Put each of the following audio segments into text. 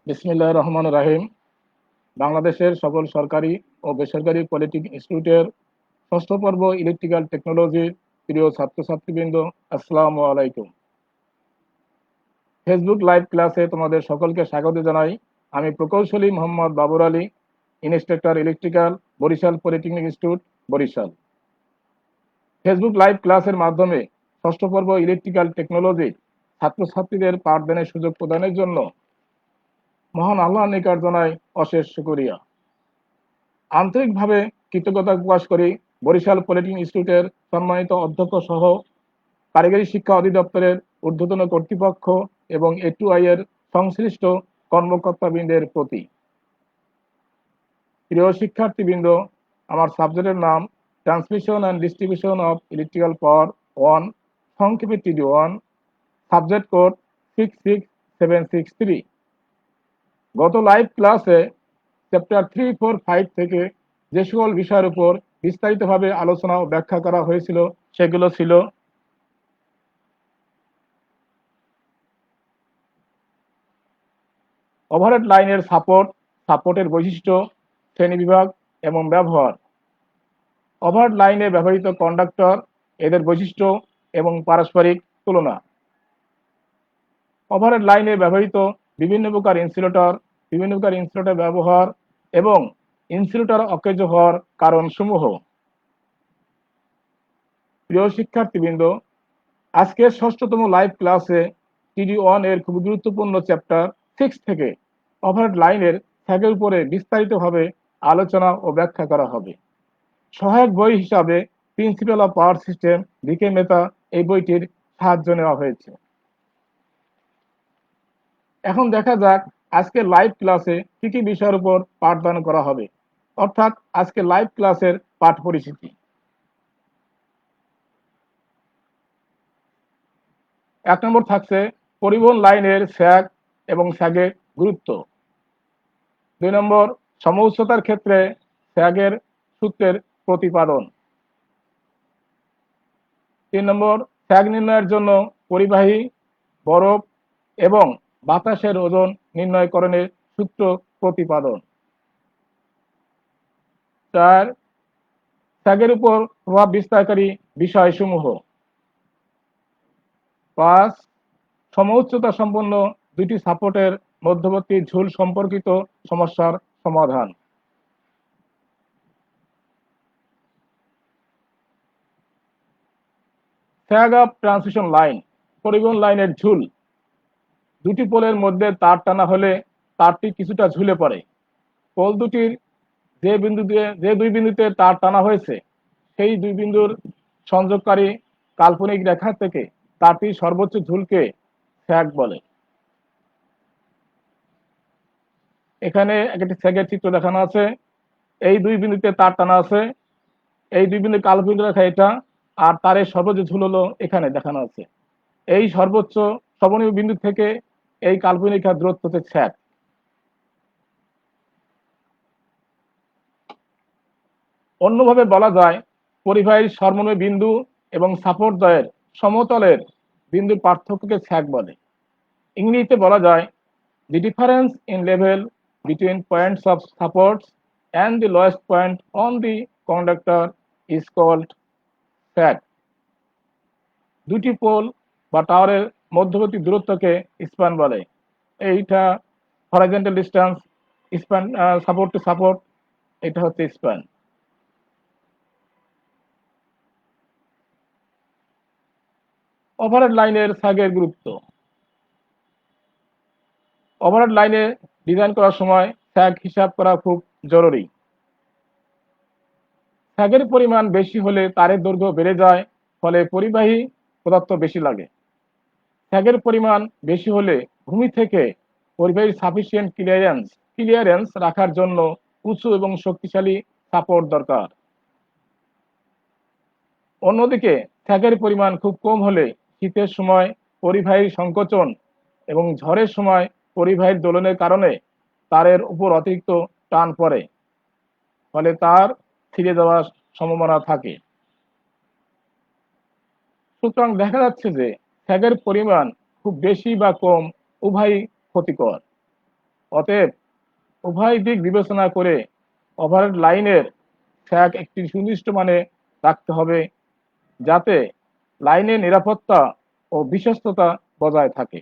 বিসমিল্লাহির রহমানির রহিম। বাংলাদেশের সকল সরকারি ও বেসরকারি পলিটেকনিক ইনস্টিটিউটের ষষ্ঠ পর্ব ইলেকট্রিক্যাল টেকনোলজির প্রিয় ছাত্রছাত্রীবৃন্দ, আসসালামু আলাইকুম। ফেসবুক লাইভ ক্লাসে তোমাদের সকলকে স্বাগত জানাই। আমি প্রকৌশলী Mohammad Babar Ali, instructor electrical, Barishal polytechnic institute, Barishal. Facebook live ক্লাসের মাধ্যমে ষষ্ঠ পর্ব ইলেকট্রিক্যাল টেকনোলজি ছাত্রছাত্রীদের পাঠদানের সুযোগ প্রদানের জন্য মহান আল্লাহর নিকট জানাই অশেষ শুকরিয়া। আন্তরিকভাবে কৃতজ্ঞতা প্রকাশ করি বরিশাল পলিটেকনিক ইনস্টিটিউটের সম্মানিত অধ্যক্ষ সহ কারিগরি শিক্ষা অধিদপ্তরের ঊর্ধ্বতন কর্তৃপক্ষ এবং A2I এর সংশ্লিষ্ট কর্মকর্তাবৃন্দের প্রতি। প্রিয় শিক্ষার্থীবৃন্দ, আমার সাবজেক্টের নাম transmission and distribution of electrical power 1, সংক্ষেপে TD1, সাবজেক্ট কোড 66763। গত লাইভ ক্লাসে চ্যাপ্টার 3, 4, 5 থেকে যে সকল বিষয়ের উপর বিস্তারিতভাবে আলোচনা ও ব্যাখ্যা করা হয়েছিল সেগুলো ছিল: ওভারহেড লাইনের সাপোর্টের বৈশিষ্ট্য, শ্রেণীবিভাগ এবং ব্যবহার; ওভারহেড লাইনে ব্যবহৃত কন্ডাক্টর, এদের বৈশিষ্ট্য এবং পারস্পরিক তুলনা; ওভারহেড লাইনে ব্যবহৃত বিভিন্ন প্রকার ইনসুলেটর ব্যবহার এবং ইনসুলেটর অকেজ হওয়ার কারণসমূহ। প্রিয় শিক্ষার্থীবৃন্দ, আজকের ষষ্ঠতম লাইভ ক্লাসে TD1 এর খুব গুরুত্বপূর্ণ চ্যাপ্টার 6 থেকে ওভারহেড লাইনের ফ্যাগের উপরে বিস্তারিতভাবে আলোচনা ও ব্যাখ্যা করা হবে। সহায়ক বই হিসাবে principal of power system, V K Mehta, এই বইটির সাহায্য নেওয়া হয়েছে। এখন দেখা যাক আজকে লাইভ ক্লাসে কি কি বিষয়ের উপর পাঠদান করা হবে, অর্থাৎ আজকে লাইভ ক্লাসের পাঠ পরিচিতি। 1 নম্বর থাকছে পরিবহন লাইনের স্যাগ এবং স্যাগের গুরুত্ব। 2 নম্বর সমউচ্চতার ক্ষেত্রে স্যাগের সূত্রের প্রতিপাদন। 3 নম্বর স্যাগ নির্ণয়ের জন্য পরিবাহী, বরফ এবং বাতাসের ওজন নির্ণয়করণের সূত্র প্রতিপাদন। 4 স্যাগের উপর প্রভাব বিস্তারকারী বিষয়সমূহ। 5 সমউচ্চতা সম্পন্ন দুটি সাপোর্টের মধ্যবর্তী ঝুল সম্পর্কিত সমস্যার সমাধান। স্যাগ অফ ট্রান্সমিশন লাইন, পরিবহন লাইনের ঝুল। দুটি পোলের মধ্যে তার টানা হলে তারটি কিছুটা ঝুলে পড়ে। পোল দুটির যে দুই বিন্দুতে তার টানা হয়েছে সেই দুই বিন্দুর সংযোগকারী কাল্পনিক রেখা থেকে তারটি সর্বোচ্চ ঝুলকে স্যাগ বলে। এখানে একটি স্যাগের চিত্র দেখানো আছে। এই দুই বিন্দুতে তার টানা আছে, এই দুই বিন্দু কাল্পনিক রেখা এটা, আর তারের সর্বোচ্চ ঝুল হলো এখানে দেখানো আছে। এই সর্বোচ্চ সবনীয় বিন্দু থেকে এই কাল্পনিক রেখার দূরত্ব হচ্ছে স্যাগ। অন্যভাবে বলা যায় পরিবাহীর সর্বনিম্ন বিন্দু এবং সাপোর্ট দ্বয়ের সমতলের বিন্দুর পার্থক্যকে স্যাগ বলে। ইংরেজিতে বলা যায় the difference in level between points of supports and the lowest point on the conductor is called sag. দুটি পোল বা টাওয়ারের মধ্যবর্তী দূরত্বকে স্প্যান বলে। এইটা horizontal distance, span support to support, এটা হচ্ছে স্প্যান। ওভারহেড লাইনের স্যাগের গুরুত্ব। ওভারহেড লাইনে ডিজাইন করার সময় স্যাগ হিসাব করা খুব জরুরি। স্যাগের পরিমাণ বেশি হলে তারের দৈর্ঘ্য বেড়ে যায়, ফলে পরিবাহী পদার্থ বেশি লাগে। স্যাগের পরিমাণ বেশি হলে ভূমি থেকে পরিবাহীর সাফিসিয়েন্ট ক্লিয়ারেন্স রাখার জন্য উঁচু এবং শক্তিশালী সাপোর্ট দরকার। অন্যদিকে স্যাগের পরিমাণ খুব কম হলে শীতের সময় পরিবাহীর সংকোচন এবং ঝড়ের সময় পরিবাহীর দোলনের কারণে তারের উপর অতিরিক্ত টান পড়ে, ফলে তার ছিঁড়ে যাওয়ার সম্ভাবনা থাকে। সুতরাং দেখা যাচ্ছে যে স্যাগের পরিমাণ খুব বেশি বা কম উভয়ই ক্ষতিকর। অতএব উভয় দিক বিবেচনা করে ওভারহেড লাইনের ফ্যাগ একটি সুনির্দিষ্ট মানে রাখতে হবে, যাতে লাইনের নিরাপত্তা ও বিশ্বস্ততা বজায় থাকে।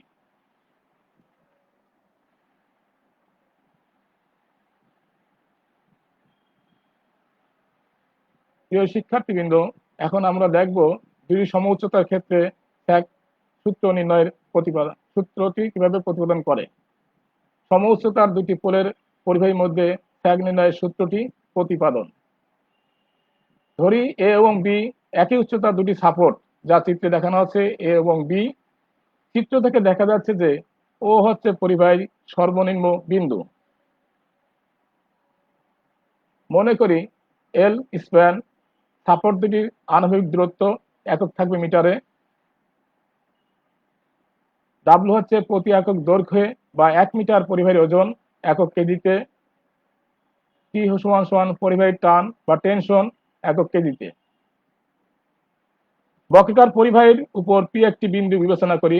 প্রিয় শিক্ষার্থীবৃন্দ, এখন আমরা দেখব দুই সমউচ্চতার ক্ষেত্রে ফ্যাগ সূত্র নির্ণয়ের সূত্রটি কিভাবে প্রতিপাদন করে। সমউচ্চতার দুটি পোলের পরিবাহীর মধ্যে ফ্যাগ নির্ণয়ের সূত্রটি প্রতিপাদন। ধরি এ এবং বি একই উচ্চতার দুটি সাপোর্ট, যা চিত্রে দেখানো আছে এ এবং বি। চিত্র থেকে দেখা যাচ্ছে যে ও হচ্ছে পরিবাহীর সর্বনিম্ন বিন্দু। মনে করি এল স্প্যান সাপোর্ট দুটির আণবিক দূরত্ব একক থাকবে মিটারে। ডাব্লু হচ্ছে প্রতি একক দৈর্ঘ্যে বা 1 মিটার পরিবাহীর ওজন একক কেজিতে। টি সমান সমান পরিবাহীর টান বা টেনশন একক কেজিতে। বক্রতার পরিবাহীর উপর পি একটি বিন্দু বিবেচনা করি,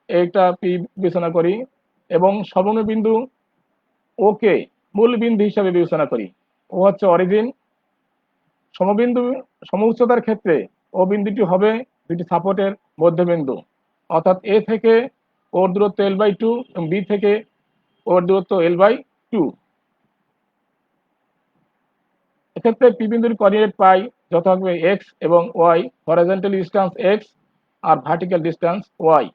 এইটা পি বিবেচনা করি এবং সমভূমি বিন্দু ওকে মূল বিন্দু হিসাবে বিবেচনা করি। ও হচ্ছে অরিজিন। সমবিন্দু সমউচ্চতার ক্ষেত্রে ও বিন্দুটি হবে দুটি সাপোর্টের মধ্যবিন্দু, অর্থাৎ এ থেকে ওর দূরত্ব L/2 এবং বি থেকে ওর দূরত্ব L/2। এক্ষেত্রে পি বিন্দুর কোঅর্ডিনেট পাই যথাক্রমে এক্স এবং ওয়াই, হরাইজন্টাল ডিস্টেন্স এক্স আর ভার্টিক্যাল ডিস্টেন্স ওয়াই।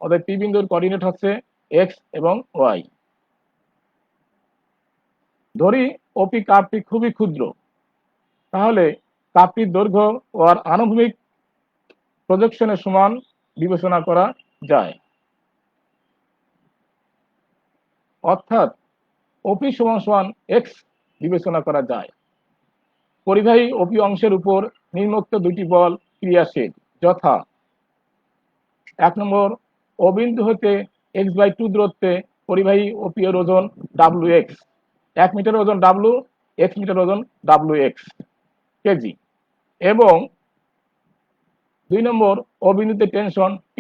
অর্থাৎ পি বিন্দুর কোঅর্ডিনেট হচ্ছে এক্স এবং ওয়াই। ধরি ওপি কার্ভটি খুবই ক্ষুদ্র, তাহলে কার্ভটির দৈর্ঘ্য ওর আনুভূমিক প্রজেকশনের সমান বিবেচনা করা যায়। অর্থাৎ ওপি সমান সমান এক্স বিবেচনা করা যায়। পরিবাহী ওপি অংশের উপর নিম্নোক্ত দুটি বল ক্রিয়াশীল, যথা 1 নম্বর, ও বিন্দু হতে x/2 দূরত্বে পরিবাহী ওপি এর ওজন WX, 1 মিটার ওজন W, x মিটার ওজন WX কেজি। এবং 2 নম্বর, ও বিন্দুতে টেনশন T।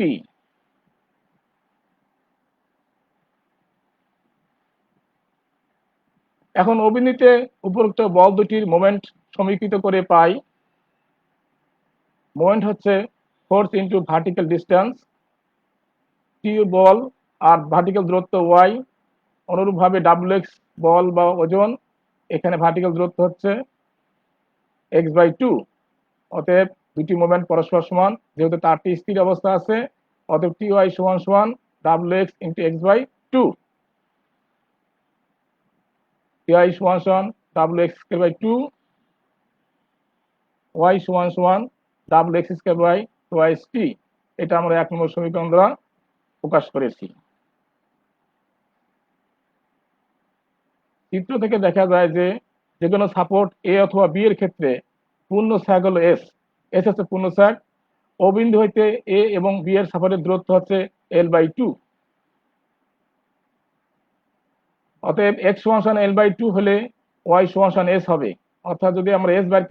এখন ও বিন্দুতে উপরোক্ত বল দুটির মোমেন্ট সমীকৃত করে পাই। মোমেন্ট হচ্ছে ফোর্স ইন্টু ভার্টিক্যাল ডিস্টেন্স, টি বল আর ভার্টিক্যাল দূরত্ব ওয়াই। অনুরূপভাবে WX বল বা ওজন, এখানে ভার্টিক্যাল দূরত্ব হচ্ছে x/2। অতএব দুটি মোমেন্ট পরস্পর সমান, যেহেতু তারটি স্থির অবস্থা আছে, অতএব TY সমান সমান WX ইন্টু x/2। TI সমান সমান WX স্কয়ার বাই 2, Y সমান সমান WX স্কয়ার বাই 2t। এটা আমরা 1 নম্বর সমীকরণ দ্বারা প্রকাশ করেছি। চিত্র থেকে দেখা যায় যে যেকোনো সাপোর্ট এ অথবা বি এর ক্ষেত্রে পূর্ণ স্যাগ হলো এস। এস হচ্ছে পূর্ণ স্যাগ। ও বিন্দু হইতে এ এবং বি এর সাপোর্টের দূরত্ব হচ্ছে L/2। অতএব x সমান সমান L/2 হলে y সমান সমান s হবে। অর্থাৎ যদি আমরা s বের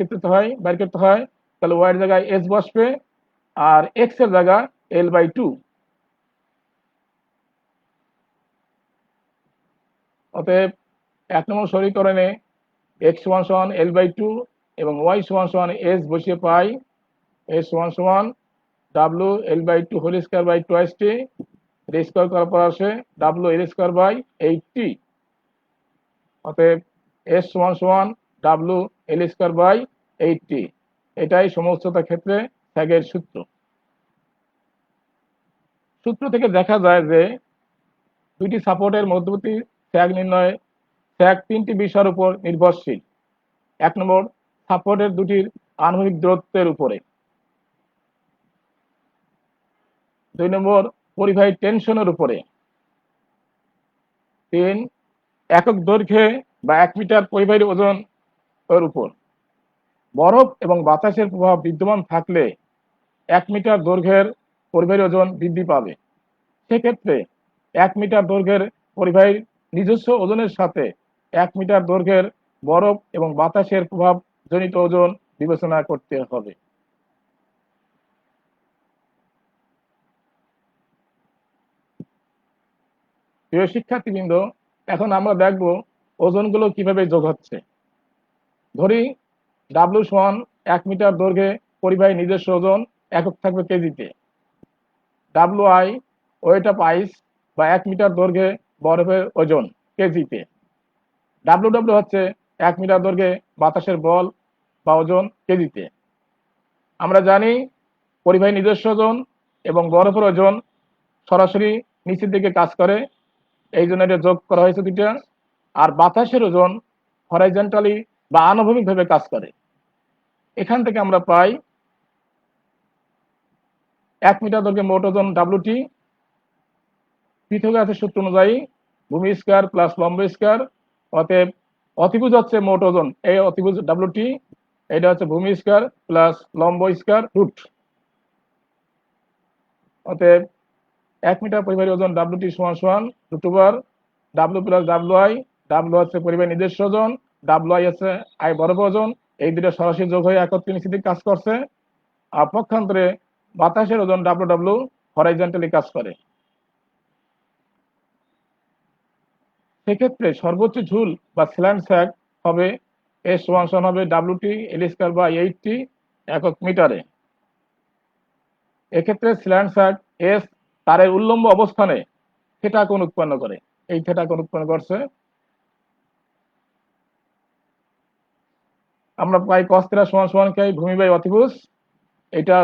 করতে হয় তাহলে y এর জায়গায় s বসবে আর x এর জায়গা L/2। অতএব 1 নম্বর সমীকরণে x সমান সমান L/2 এবং y সমান সমান s বসিয়ে পাই s সমান সমান W L/2 whole square by 2t, square করার পর আসে W L square by 8t। অতএব s সমান সমান W L square by 8t। এটাই সমউচ্চতার ক্ষেত্রে স্যাগের সূত্র। সূত্র থেকে দেখা যায় যে দুইটি সাপোর্টের মধ্যবর্তী স্যাগ নির্ণয়ে স্যাগ 3টি বিষয়ের উপর নির্ভরশীল। 1 নম্বর, সাপোর্টের দুটির আনুভূমিক দূরত্বের উপরে। 2 নম্বর, পরিবাহী টেনশনের উপরে। 3, একক দৈর্ঘ্যে বা 1 মিটার পরিবাহীর ওজন এর উপর। বরফ এবং বাতাসের প্রভাব বিদ্যমান থাকলে 1 মিটার দৈর্ঘ্যের পরিবাহীর ওজন বৃদ্ধি পাবে। সেক্ষেত্রে 1 মিটার দৈর্ঘ্যের পরিবাহীর নিজস্ব ওজনের সাথে 1 মিটার দৈর্ঘ্যের বরফ এবং বাতাসের প্রভাব জনিত ওজন বিবেচনা করতে হবে। প্রিয় শিক্ষার্থীবৃন্দ, এখন আমরা দেখব ওজনগুলো কিভাবে যোগ হচ্ছে। ধরি ডাব্লিউ সমান 1 মিটার দৈর্ঘ্যে পরিবাহী নিজস্ব ওজন একক থাকবে কেজিতে। ডাব্লিউ আই ওয়েট অফ আইস বা 1 মিটার দৈর্ঘ্যে বরফের ওজন কেজিতে। ডাব্লিউ ডাব্লিউ হচ্ছে 1 মিটার দৈর্ঘ্যে বাতাসের বল বা ওজন কেজিতে। আমরা জানি পরিবাহী নিজস্ব ওজন এবং বরফের ওজন সরাসরি নিচের দিকে কাজ করে, এই জন্য এটা যোগ করা হয়েছে দুইটা। আর বাতাসের ওজন হরাইজন্টালি বা আনুভূমিকভাবে কাজ করে। এখান থেকে আমরা পাই 1 মিটার দৈর্ঘ্যে মোট ওজন ডাব্লিউটি পিথাগোরাসের সূত্র অনুযায়ী ভূমি স্কয়ার প্লাস লম্ব স্কয়ার, অতএব অতিভুজ হচ্ছে মোট ওজন, এই অতিভুজ ডাব্লিউটি, এটা হচ্ছে ভূমি স্কয়ার প্লাস লম্ব স্কয়ার রুট। অতএব 1 মিটার পরিবাহী ওজন ডাব্লিউটি সমান সমান root over W plus W I. W হচ্ছে পরিবাহী নিজস্ব ওজন, ডাব্লিউ আই হচ্ছে আই বরফের ওজন, এই দুটো সরাসরি যোগ হয়ে একত্রে নিচে দিকে কাজ করছে। আর পক্ষান্তরে বাতাসের ওজন ডাব্লিউ ডাব্লিউ হরাইজন্টালি কাজ করে। সেক্ষেত্রে সর্বোচ্চ ঝুল বা স্ল্যান্ট স্যাগ হবে এস সমান সমান হবে ডাব্লিউটি এল স্কয়ার বা 80 একক মিটারে। এক্ষেত্রে স্ল্যান্ট স্যাগ এস তারের উল্লম্ব অবস্থানে থিটা কোণ উৎপন্ন করে, এই থিটা কোণ উৎপন্ন করছে। আমরা পাই cos থিটা সমান সমান কি ভূমি বাই অতিভুজ, এটা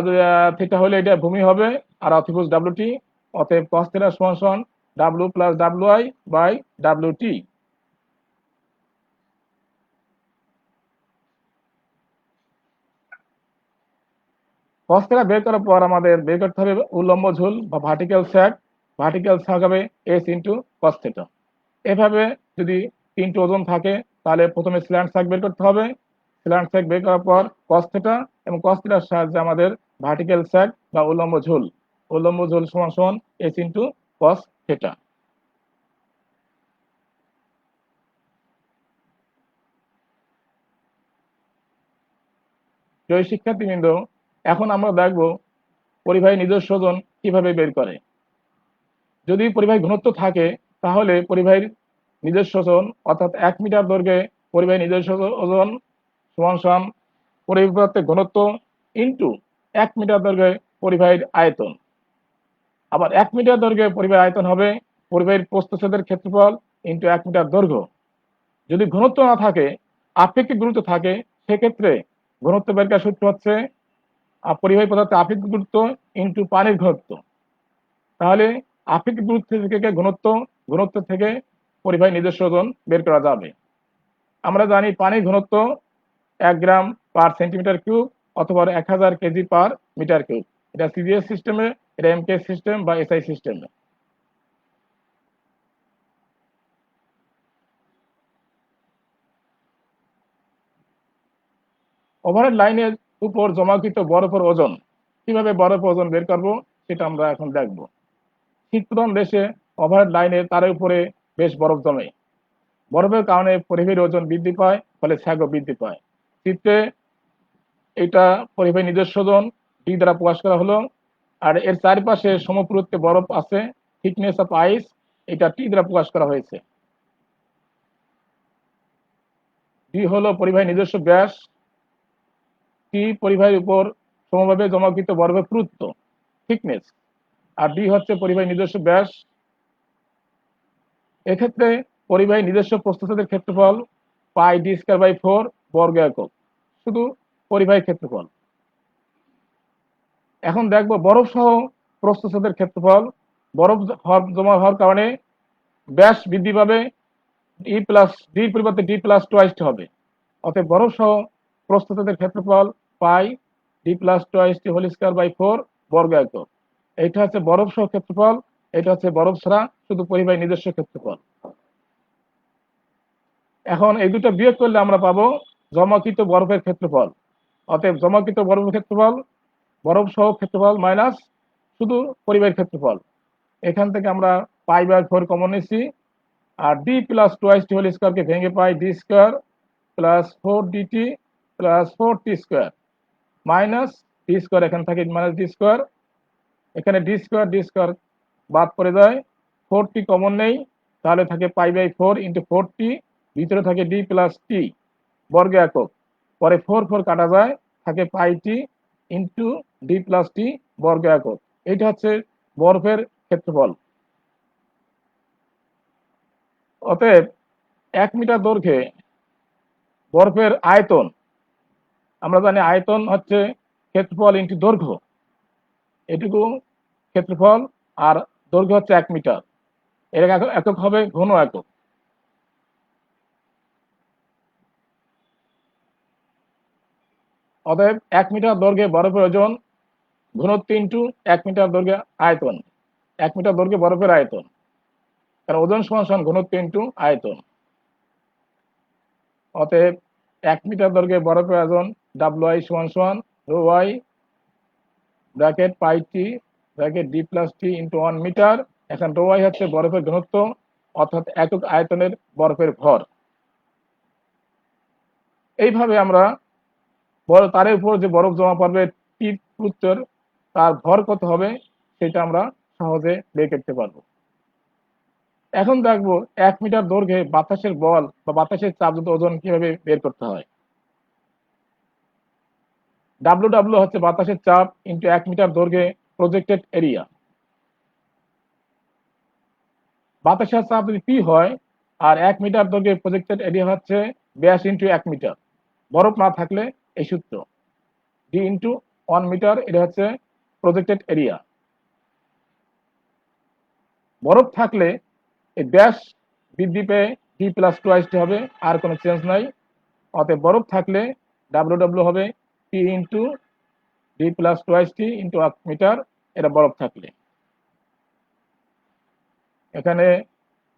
থিটা হলে এটা ভূমি হবে আর অতিভুজ ডাব্লিউটি। অতএব cos থিটা সমান সমান W plus W I by WT. cos theta বের করার পর আমাদের বের করতে হবে উল্লম্ব ঝুল বা ভার্টিক্যাল স্যাগ। ভার্টিক্যাল স্যাগ হবে এস ইন্টু cos থিটা। এভাবে যদি তিনটি ওজন থাকে তাহলে প্রথমে স্ল্যান্ট স্যাগ বের করতে হবে। স্ল্যান্ট স্যাগ বের করার পর cos থিটা এবং cos থিটার সাহায্যে আমাদের ভার্টিক্যাল স্যাগ বা উল্লম্ব ঝুল সমান সমান এস ইন্টু cos থিটা। প্রিয় শিক্ষার্থীবৃন্দ, এখন আমরা দেখব পরিবাহী নিজস্ব ওজন কিভাবে বের করে। যদি পরিবাহী ঘনত্ব থাকে তাহলে পরিবাহীর নিজস্ব ওজন অর্থাৎ 1 মিটার দৈর্ঘ্যে পরিবাহী নিজস্ব ওজন সমান সমান পরিবাহী ঘনত্ব ইন্টু 1 মিটার দৈর্ঘ্যে পরিবাহীর আয়তন। আবার 1 মিটার দৈর্ঘ্যে পরিবাহীর আয়তন হবে পরিবাহীর প্রস্থচ্ছেদের ক্ষেত্রফল ইন্টু 1 মিটার দৈর্ঘ্য। যদি ঘনত্ব না থাকে, আপেক্ষিক গুরুত্ব থাকে, সেক্ষেত্রে ঘনত্ব বের করার সূত্র হচ্ছে পরিবাহী পদার্থের আপেক্ষিক গুরুত্ব ইন্টু পানির ঘনত্ব। তাহলে আপেক্ষিক গুরুত্ব থেকে ঘনত্ব থেকে পরিবাহী নিজস্ব ওজন বের করা যাবে। আমরা জানি পানির ঘনত্ব 1 গ্রাম পার সেন্টিমিটার কিউব অথবা 1000 কেজি পার মিটার কিউব। এটা সিজিএস সিস্টেমে, এটা এমকে সিস্টেম বা এসআই সিস্টেমে। ওভারহেড লাইনের উপর জমাকৃত বরফের ওজন, কিভাবে বরফের ওজন বের করব সেটা আমরা এখন দেখব। শীতপ্রধান দেশে ওভারহেড লাইনের তারের উপরে বেশ বরফ জমে। বরফের কারণে পরিবাহীর ওজন বৃদ্ধি পায়, ফলে স্যাগও বৃদ্ধি পায়। চিত্রে এটা পরিবাহী নিজস্ব ওজন ডি দ্বারা প্রকাশ করা হলো। আর এর চারপাশে সমপুরুত্বে বরফ আছে, থিকনেস অফ আইস, এটা টি দ্বারা প্রকাশ করা হয়েছে। ডি হলো পরিবাহী নিজস্ব ব্যাস, টি পরিবাহীর উপর সমভাবে জমাকৃত বরফের পুরুত্ব থিকনেস, আর ডি হচ্ছে পরিবাহী নিজস্ব ব্যাস। এক্ষেত্রে পরিবাহী নিজস্ব প্রস্থচ্ছেদের ক্ষেত্রফল পাই ডি স্কয়ার বাই 4 বর্গ একক, শুধু পরিবাহী ক্ষেত্রফল। এখন দেখব বরফ সহ প্রস্থচ্ছেদের ক্ষেত্রফল। বরফ জমা হওয়ার কারণে ব্যাস বৃদ্ধি পাবে, ডির পরিবর্তে ডি প্লাস টোয়াইস হবে। অতএব বরফ সহ প্রস্থচ্ছেদের ক্ষেত্রফল pi D plus twice T whole square by 4 বর্গ একক। এইটা হচ্ছে বরফ সহ ক্ষেত্রফল, এটা হচ্ছে বরফ ছাড়া শুধু পরিবাহী নিজস্ব ক্ষেত্রফল। এখন এই দুটো বিয়োগ করলে আমরা পাবো জমাকৃত বরফের ক্ষেত্রফল। অতএব জমাকৃত বরফের ক্ষেত্রফল বরফ সহ ক্ষেত্রফল মাইনাস শুধু পরিবাহীর ক্ষেত্রফল। এখান থেকে আমরা পাই বাই 4 কমন নিচ্ছি, আর D plus twice T whole স্কয়ারকে ভেঙে pi D square plus 4 DT plus 4 T square minus D square, এখান থেকে মাইনাস ডি স্কয়ার, এখানে ডি স্কয়ার বাদ পড়ে যায়, 4 টি কমন নেই, তাহলে থাকে π/4 × 4t, ভিতরে থাকে d+t বর্গ একক। পরে 4 কাটা যায়, থাকে πt × d+t বর্গ একক। এটা হচ্ছে বরফের ক্ষেত্রফল। অতএব 1 মিটার দৈর্ঘ্যে বরফের আয়তন, আমরা জানি আয়তন হচ্ছে ক্ষেত্রফল ইন্টু দৈর্ঘ্য, এটুকু ক্ষেত্রফল, আর দৈর্ঘ্য হচ্ছে 1 মিটার। এর একক হবে ঘন একক। অতএব 1 মিটার দৈর্ঘ্যে বরফের ওজন ঘনত্ব ইন্টু 1 মিটার দৈর্ঘ্যে আয়তন। 1 মিটার দৈর্ঘ্যে বরফের আয়তন, কারণ ওজন সমান ঘনত্ব ইন্টু আয়তন। অতএব 1 মিটার দৈর্ঘ্যে বরফের ওজন Wi সমান ρy bracket πt bracket d+t × 1 metre. এখন ρy হচ্ছে বরফের ঘনত্ব, অর্থাৎ একক আয়তনের বরফের ভর। এইভাবে আমরা তার উপর যে বরফ জমা পড়বে টি পুত্তর, তার ভর কত হবে সেটা আমরা সহজে বের করতে পারবো। এখন দেখবো 1 মিটার দৈর্ঘ্যে বাতাসের বল বা বাতাসের চাপযুক্ত ওজন কিভাবে বের করতে হয়। W হচ্ছে বাতাসের চাপ ইন্টু 1 মিটার দৈর্ঘ্যে প্রজেক্টেড এরিয়া। বাতাসের চাপ যদি P হয় আর 1 মিটার দৈর্ঘ্যে প্রজেক্টেড এরিয়া হচ্ছে ব্যাস ইন্টু 1 মিটার, বরফ না থাকলে এই সূত্র D × 1 মিটার, এটা হচ্ছে প্রজেক্টেড এরিয়া। বরফ থাকলে এই ব্যাস বৃদ্ধি পেয়ে D+2t হবে, আর কোনো চেঞ্জ নাই। অতএব বরফ থাকলে W হবে P × D+2t × 1 মিটার, এটা বরফ থাকলে। এখানে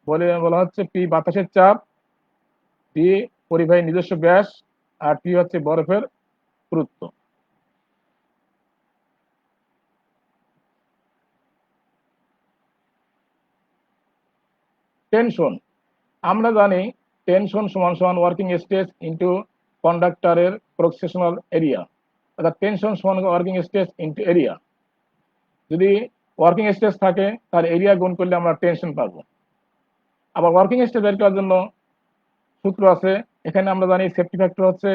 বলা হচ্ছে P বাতাসের চাপ, D পরিবাহীর নিজস্ব ব্যাস, আর T হচ্ছে বরফের পুরুত্ব। টেনশন, আমরা জানি টেনশন সমান ওয়ার্কিং স্ট্রেস ইন্টু কন্ডাক্টরের ক্রস সেকশনাল এরিয়া, অর্থাৎ টেনশন সমান ওয়ার্কিং স্ট্রেস ইন্টু এরিয়া। যদি ওয়ার্কিং স্ট্রেস থাকে তার এরিয়া গুণ করলে আমরা টেনশন পাবো। আবার ওয়ার্কিং স্ট্রেস বের করার জন্য সূত্র আছে। এখানে আমরা জানি সেফটি ফ্যাক্টর হচ্ছে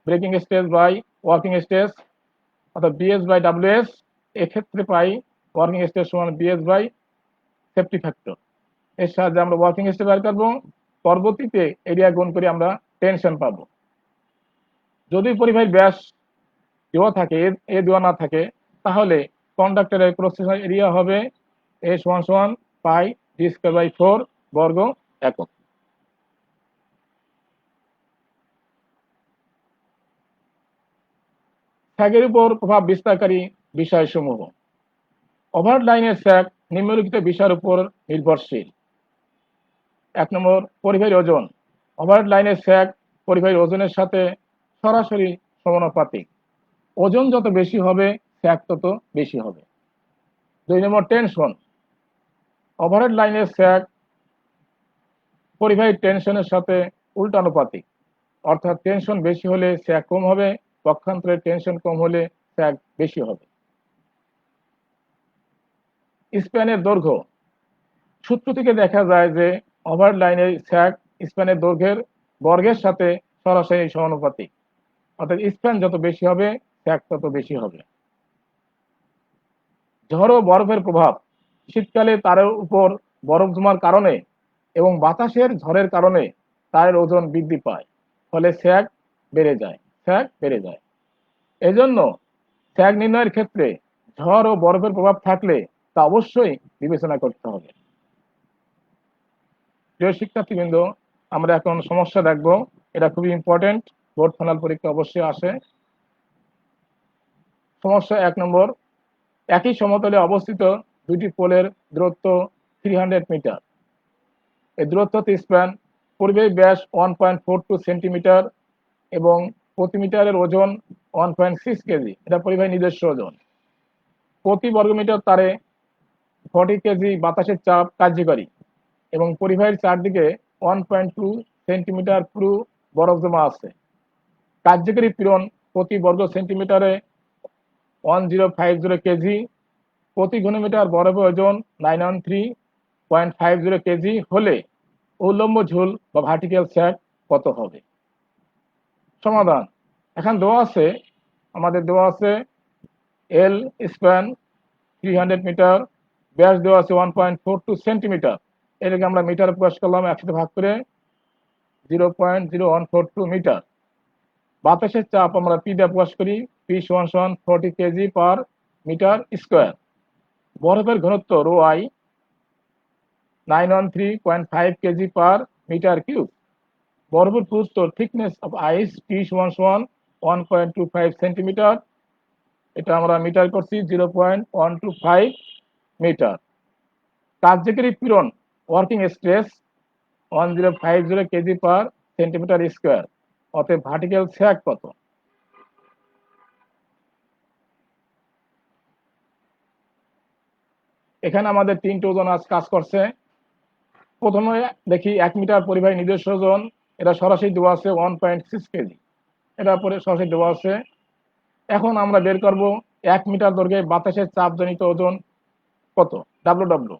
breaking stress by working stress, অর্থাৎ BS/WS। এক্ষেত্রে পাই ওয়ার্কিং স্ট্রেস সমান BS বাই সেফটি ফ্যাক্টর। এর সাহায্যে আমরা ওয়ার্কিং স্ট্রেস বের করবো, পরবর্তীতে এরিয়া গুণ করে আমরা টেনশন পাবো। যদি পরিবাহীর ব্যাস দেওয়া থাকে, এ দেওয়া না থাকে, তাহলে কন্ডাক্টরের ক্রস সেকশনাল এরিয়া হবে A সমান πd²/4 বর্গ একক। স্যাগের উপর প্রভাব বিস্তারকারী বিষয়সমূহ। ওভারহেড লাইনের স্যাগ নিম্নলিখিত বিষয়ের উপর নির্ভরশীল। 1 নম্বর, পরিবাহীর ওজন। ওভারহেড লাইনের স্যাগ পরিবাহীর ওজনের সাথে সরাসরি সমানুপাতিক। ওজন যত বেশি হবে স্যাগ তত বেশি হবে। 2 নম্বর, টেনশন। ওভারহেড লাইনের স্যাগ পরিবাহীর টেনশনের সাথে উল্টানুপাতিক, অর্থাৎ টেনশন বেশি হলে স্যাগ কম হবে, পক্ষান্তরে টেনশন কম হলে স্যাগ বেশি হবে। স্প্যানের দৈর্ঘ্য। সূত্র থেকে দেখা যায় যে ওভারহেড লাইনের স্যাগ স্প্যানের দৈর্ঘ্যের বর্গের সাথে সরাসরি সমানুপাতিক, অর্থাৎ স্প্যান যত বেশি হবে স্যাগ তত বেশি হবে। ঝড় ও বরফের প্রভাব। শীতকালে তারের উপর বরফ জমার কারণে এবং বাতাসের ঝড়ের কারণে তারের ওজন বৃদ্ধি পায়, ফলে স্যাগ বেড়ে যায়। এজন্য স্যাগ নির্ণয়ের ক্ষেত্রে ঝড় ও বরফের প্রভাব থাকলে তা অবশ্যই বিবেচনা করতে হবে। প্রিয় শিক্ষার্থীবৃন্দ, আমরা এখন সমস্যা দেখব। এটা খুবই ইম্পর্টেন্ট, বোর্ড ফাইনাল পরীক্ষা অবশ্যই আসে। সমস্যা 1 নম্বর, একই সমতলে অবস্থিত দুটি পোলের দূরত্ব 300 মিটার। এই দূরত্ব স্প্যান, পরিবাহী ব্যাস 1.42 সেন্টিমিটার এবং প্রতি মিটারের ওজন 1.6 কেজি, এটা পরিবাহী নিজস্ব ওজন। প্রতি বর্গমিটার তারে 40 কেজি বাতাসের চাপ কার্যকরী এবং পরিবাহীর চারদিকে 1.2 সেন্টিমিটার পুরু বরফ জমা আছে। কার্যকরী পীড়ন প্রতি বর্গ সেন্টিমিটারে 1050 কেজি। প্রতি ঘনমিটার বরফের ওজন 913.50 কেজি হলে উল্লম্ব ঝুল বা ভার্টিক্যাল স্যাগ কত হবে? সমাধান, এখন আমাদের দেওয়া আছে এল স্প্যান 300 মিটার, ব্যাস দেওয়া আছে 1.42 সেন্টিমিটার। এটাকে আমরা মিটারে প্রকাশ করলাম, 100 ভাগ করে 0.0142 মিটার। বাতাসের চাপ আমরা পি দিয়ে প্রকাশ করি, পি সমান সমান 40 কেজি পার মিটার স্কোয়ার। বরফের ঘনত্ব rho I 913.5 KG per metre cube. বরফের পুরুত্ব থিকনেস অফ আইস পি সমান সমান 1.25 সেন্টিমিটার। এটা আমরা মিটার করছি 0.125 মিটার। কার্যকরী পীড়ন working stress 1050 KG per centimetre square. অতএব ভার্টিক্যাল স্যাগ কত? এখানে আমাদের তিনটে ওজন আজ কাজ করছে। প্রথমে দেখি 1 মিটার পরিবাহী নিজস্ব ওজন, এটা সরাসরি দেওয়া আছে 1.6 কেজি, এটা পরে সরাসরি দেওয়া আছে। এখন আমরা বের করব 1 মিটার দৈর্ঘ্যে বাতাসের চাপজনিত ওজন কত, ডাব্লু ডাব্লু।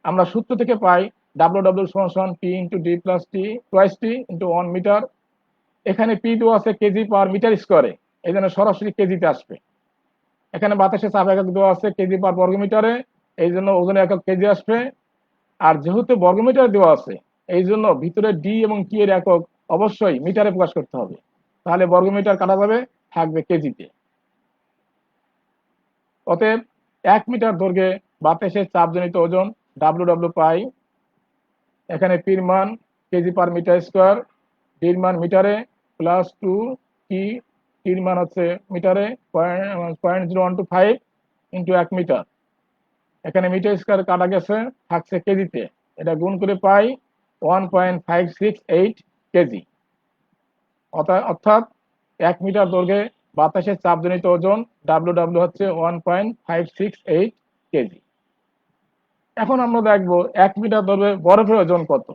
আমরা সূত্র থেকে পাই ডাব্লু ডাব্লু সমান সমান পি ইন্টু ডি প্লাস টি টোয়াইস টি ইন্টু 1 মিটার। এখানে পি দেওয়া আছে কেজি পার মিটার স্কোয়ারে, এই জন্য সরাসরি কেজিতে আসবে। এখানে বাতাসের চাপ একক দেওয়া আছে কেজি পার বর্গমিটারে, এই জন্য ওজনের একক কেজি আসবে। আর যেহেতু বর্গমিটার দেওয়া আছে, এই জন্য ভিতরে ডি এবং টি এর একক অবশ্যই মিটারে প্রকাশ করতে হবে, তাহলে বর্গমিটার কাটা যাবে, থাকবে কেজিতে। অতএব 1 মিটার দৈর্ঘ্যে বাতাসের চাপজনিত ওজন ডাব্লু ডাব্লু পাই। এখানে পির মান কেজি পার মিটার স্কোয়ার, ডির মান মিটারে, প্লাস 2 টি, টির মান হচ্ছে মিটারে 0.0125 ইন্টু 1 মিটার। এখানে মিটার স্কোয়ার কাটা গেছে, থাকছে কেজিতে, এটা গুণ করে পাই 1.568 কেজি। অর্থাৎ 1 মিটার দৈর্ঘ্যে বাতাসের চাপজনিত ওজন ডাব্লু ডাব্লু হচ্ছে 1.568 কেজি। এখন আমরা দেখবো 1 মিটার দৈর্ঘ্যে বরফের ওজন কত।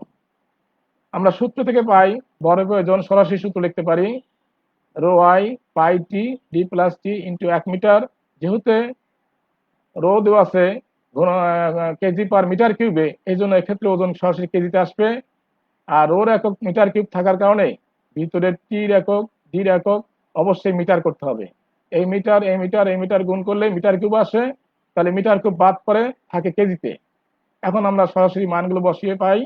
আমরা সূত্র থেকে পাই বরফের ওজন, সরাসরি সূত্র লিখতে পারি rho I pi T D plus T into 1 metre. যেহেতু রো দেওয়া আছে কেজি পার মিটার কিউবে, এই জন্য এক্ষেত্রে ওজন সরাসরি কেজিতে আসবে। আর রোর একক মিটার কিউব থাকার কারণে ভিতরের টির একক ডির একক অবশ্যই মিটার করতে হবে। এই মিটার এই মিটার এই মিটার গুণ করলে মিটার কিউব আসে, তাহলে মিটার কিউব বাদ পরে থাকে কেজিতে। এখন আমরা সরাসরি মানগুলো বসিয়ে পাই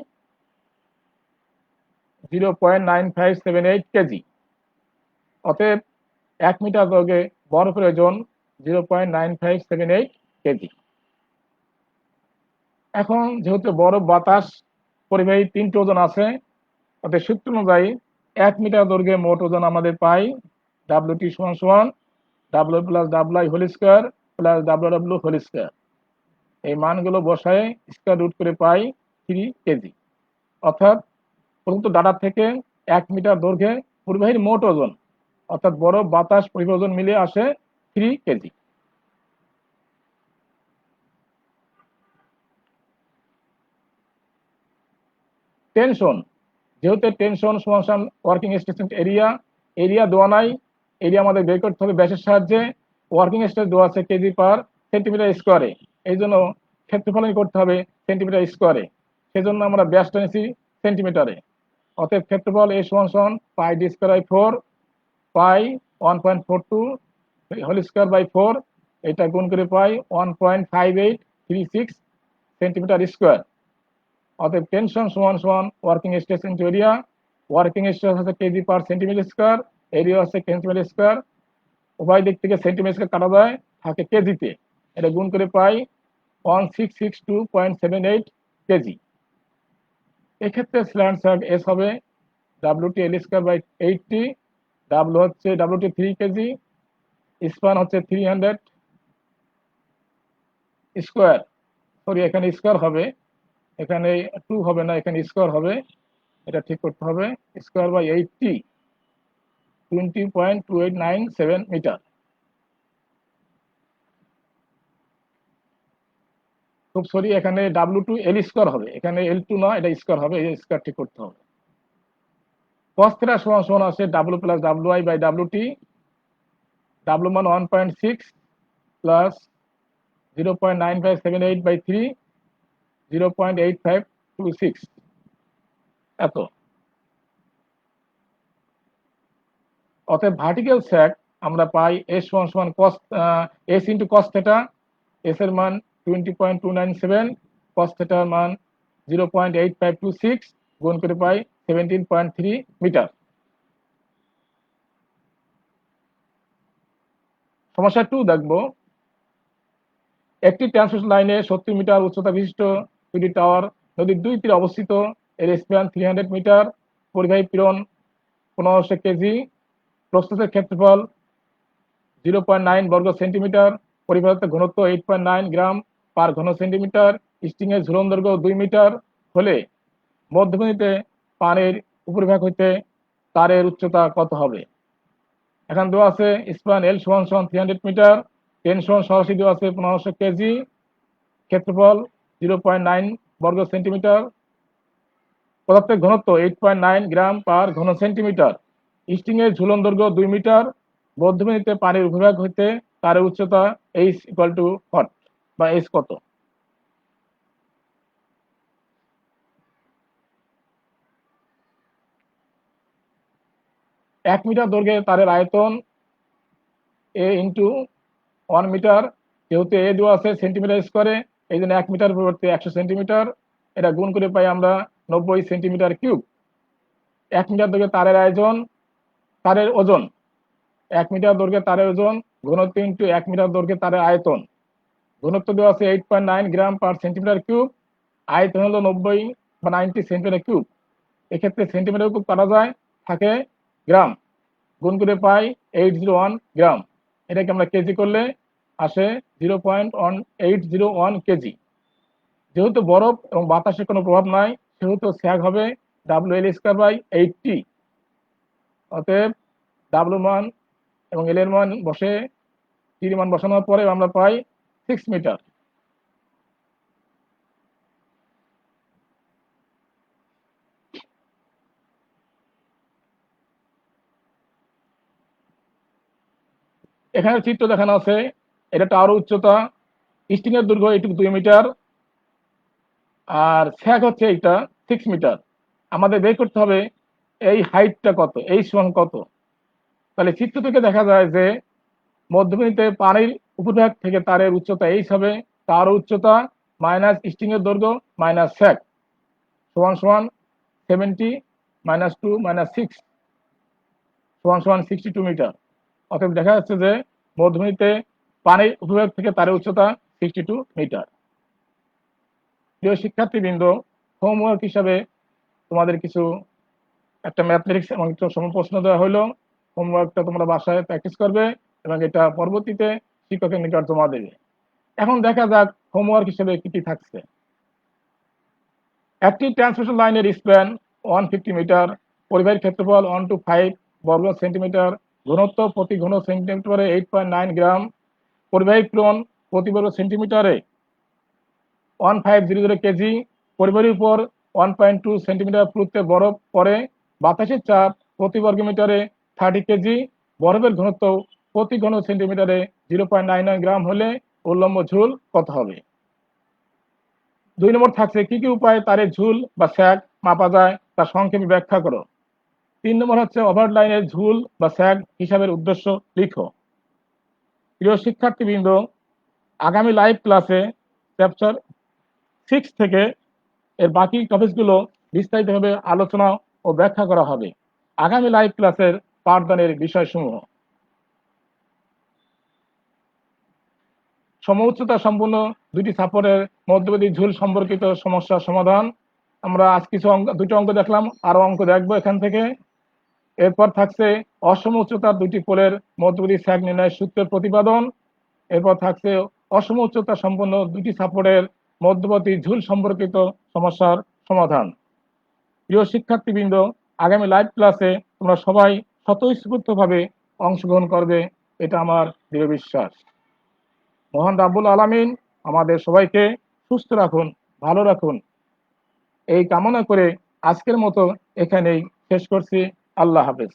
0.9578 কেজি। অতএব 1 মিটার দৈর্ঘ্যে বরফের ওজন 0.9578 কেজি। এখন যেহেতু বরফ, বাতাস, পরিবাহী তিনটে ওজন আছে, অর্থাৎ সূত্র অনুযায়ী 1 মিটার দৈর্ঘ্যে মোট ওজন আমাদের পাই ডাব্লিউটি সমান সমান W plus W I whole square plus W W whole square. এই মানগুলো বসায় স্কোয়ার রুট করে পাই 3 কেজি। অর্থাৎ প্রদত্ত ডাটা থেকে 1 মিটার দৈর্ঘ্যে পরিবাহীর মোট ওজন, অর্থাৎ বরফ, বাতাস, পরিবাহী ওজন মিলে আসে 3 কেজি। টেনশন, যেহেতু টেনশন সমান ওয়ার্কিং স্টেশন এরিয়া, এরিয়া দেওয়া নাই, এরিয়া আমাদের বের করতে হবে ব্যাসের সাহায্যে। ওয়ার্কিং স্ট্রেস দেওয়া আছে কেজি পার সেন্টিমিটার স্কোয়ারে, এই জন্য ক্ষেত্রফল করতে হবে সেন্টিমিটার স্কোয়ারে, সেজন্য আমরা ব্যাসটা নিয়েছি সেন্টিমিটারে। অতএব ক্ষেত্রফল এ সমান সমান pi D square by 4, pi 1.42 whole square by 4, এটা গুণ করে পাই 1.5836 সেন্টিমিটার স্কোয়ার। অতএব টেনশন সমান সমান working stress into area. Working stress হচ্ছে KG per centimetre square, area হচ্ছে সেন্টিমিটার স্কোয়ার। উভয় দিক থেকে সেন্টিমিটার স্কোয়ার কাটা যায়, থাকে কেজিতে, এটা গুণ করে পাই 1662.78 কেজি। এক্ষেত্রে স্ল্যান্ট স্যাগ এস হবে WT L square by 80, W হচ্ছে ডাব্লিউটি 3 কেজি, স্পান হচ্ছে 300 স্কোয়ার, সরি এখানে স্কোয়ার হবে, এখানে 2 হবে না, এখানে স্কোয়ার হবে, এটা ঠিক করতে হবে। Square by 80 20.2897 metre. খুব সরি, এখানে ডাব্লু2 এল স্কোয়ার হবে, এখানে L2 না, এটা স্কোয়ার হবে, এই স্কোয়ার ঠিক করতে হবে। কস থিটা সমান সমান আছে W plus W I by WT. W মান 1.6 প্লাস 0.9578 বাই 3, 0.8526। এত। অতএব ভার্টিক্যাল স্যাগ আমরা পাই এস সমান সমান cos S into cos theta. S এর মান 20.297, কস থেটার মান 0.8526, গুণ করে পাই 17.3 মিটার। সমস্যা 2 দেখবো। একটি ট্রান্সমিশন লাইনে 70 মিটার উচ্চতা বিশিষ্ট দুটি টাওয়ার নদীর দুই তীরে অবস্থিত। এর স্প্যান 300 মিটার, পরিবাহী পীড়ন 1500 কেজি, প্রস্তুতের ক্ষেত্রফল 0.9 বর্গ সেন্টিমিটার, পরিবাহিত ঘনত্ব 8.9 গ্রাম পার ঘন সেন্টিমিটার, স্ট্রিং এর ঝুলন দৈর্ঘ্য 2 মিটার হলে মধ্যবিন্দুতে পানির উপরিভাগ হইতে তারের উচ্চতা কত হবে? এখন দেওয়া আছে স্প্যান এল সমান সমান 300 মিটার, টেনশন সরাসরি দেওয়া আছে 1500 কেজি, ক্ষেত্রফল 0.9 বর্গ সেন্টিমিটার, পদার্থের ঘনত্ব 8.9 গ্রাম পার ঘন সেন্টিমিটার, স্ট্রিং এর ঝুলন দৈর্ঘ্য 2 মিটার, মধ্যবিন্দুতে পানির উপরিভাগ হইতে তারের উচ্চতা এইচ ইকুয়াল টু হট বা এইচ কত? এক মিটার দৈর্ঘ্যে তারের আয়তন এ ইন্টু 1 মিটার, যেহেতু এ দেওয়া আছে সেন্টিমিটার স্কোয়ারে, এই জন্য 1 মিটার পরিবর্তে 100 সেন্টিমিটার, এটা গুণ করে পাই আমরা 90 সেন্টিমিটার কিউব। 1 মিটার দৈর্ঘ্যে তারের আয়োজন, তারের ওজন, 1 মিটার দৈর্ঘ্যে তারের ওজন ঘনত্ব ইন্টু 1 মিটার দৈর্ঘ্যে তারের আয়তন। ঘনত্ব দেওয়া আছে 8.9 গ্রাম পার সেন্টিমিটার কিউব, আয়তন হলো 90 বা 90 সেন্টিমিটার কিউব। এক্ষেত্রে সেন্টিমিটার কিউব কাটা যায়, থাকে গ্রাম, গুণ করে পাই 801 গ্রাম। এটাকে আমরা কেজি করলে আসে 0.1801 কেজি। যেহেতু বরফ এবং বাতাসের কোনো প্রভাব নাই, সেহেতু স্যাগ হবে WL²/80। অতএব ডাব্লু মান এবং এল এর মান বসে, টির মান বসানোর পরে আমরা পাই 6 মিটার। এখানে চিত্র দেখানো আছে, এটা টাওয়ার উচ্চতা, স্টিং এর দৈর্ঘ্য এইটুকু 2 মিটার, আর স্যাগ হচ্ছে এইটা 6 মিটার। আমাদের বের করতে হবে এই হাইটটা কত, এই সমান কত। তাহলে চিত্র থেকে দেখা যায় যে মধ্যবিন্দুতে পানির উপরিভাগ থেকে তারের উচ্চতা এইচ হবে, তার উচ্চতা মাইনাস স্ট্রিং এর দৈর্ঘ্য মাইনাস স্যাগ সমান সমান 70 মাইনাস 2 মাইনাস 6 সমান সমান 62 মিটার। অতএব দেখা যাচ্ছে যে মধ্যবিন্দুতে পানির উপরিভাগ থেকে তারের উচ্চতা 62 মিটার। প্রিয় শিক্ষার্থীবৃন্দ, হোমওয়ার্ক হিসাবে তোমাদের কিছু একটা ম্যাথমেটিক্স এবং একটু সমপ্রশ্ন দেওয়া হলো। হোমওয়ার্কটা তোমরা বাসায় প্র্যাকটিস করবে এবং এটা পরবর্তীতে শিক্ষকের নিকট জমা দেবে। এখন দেখা যাক হোমওয়ার্ক হিসেবে কি কি থাকছে। একটি ট্রান্সমিশন লাইনের স্প্যান 150 মিটার, পরিবাহীর ক্ষেত্রফল 1 to 5 বর্গ সেন্টিমিটার, ঘনত্ব প্রতি ঘন সেন্টিমিটারে 8.9 গ্রাম, পরিবাহী পীড়ন প্রতি বর্গ সেন্টিমিটারে 1500 কেজি, পরিবাহীর উপর 1.2 সেন্টিমিটার পুরুত্বে বরফ পড়ে, বাতাসের চাপ প্রতি বর্গ মিটারে 30 কেজি, বরফের ঘনত্ব প্রতি ঘন সেন্টিমিটারে 0.99 গ্রাম হলে উল্লম্ব ঝুল কত হবে? 2 নম্বর থাকছে কি কি উপায়ে তারের ঝুল বা স্যাগ মাপা যায় তা সংক্ষেপে ব্যাখ্যা করো। 3 নম্বর হচ্ছে ওভার লাইনের ঝুল বা স্যাগ হিসাবের উদ্দেশ্য লিখো। প্রিয় শিক্ষার্থীবৃন্দ, আগামী লাইভ ক্লাসে চ্যাপ্টার 6 থেকে এর বাকি টপিকগুলো বিস্তারিতভাবে আলোচনা ও ব্যাখ্যা করা হবে আগামী লাইভ ক্লাসের পাঠদানের বিষয়সমূহ। সমউচ্চতা সম্পূর্ণ দুটি সাপোর্টের মধ্যবর্তী ঝুল সম্পর্কিত সমস্যার সমাধান। আমরা আজ কিছু দুটো অঙ্ক দেখলাম, আরো অঙ্ক দেখবো এখান থেকে। এরপর থাকছে অসম উচ্চতার দুটি পোলের মধ্যবর্তী স্যাগ নির্ণয়ের সূত্রের প্রতিপাদন। এরপর থাকছে অসম উচ্চতা সম্পন্ন দুটি সাপোর্টের মধ্যবর্তী ঝুল সম্পর্কিত সমস্যার সমাধান। প্রিয় শিক্ষার্থীবৃন্দ, আগামী লাইভ ক্লাসে তোমরা সবাই স্বতঃস্ফূর্তভাবে অংশগ্রহণ করবে, এটা আমার দৃঢ় বিশ্বাস। মহান রাব্বুল আলামিন আমাদের সবাইকে সুস্থ রাখুন, ভালো রাখুন, এই কামনা করে আজকের মতো এখানেই শেষ করছি। আল্লাহ হাফেজ।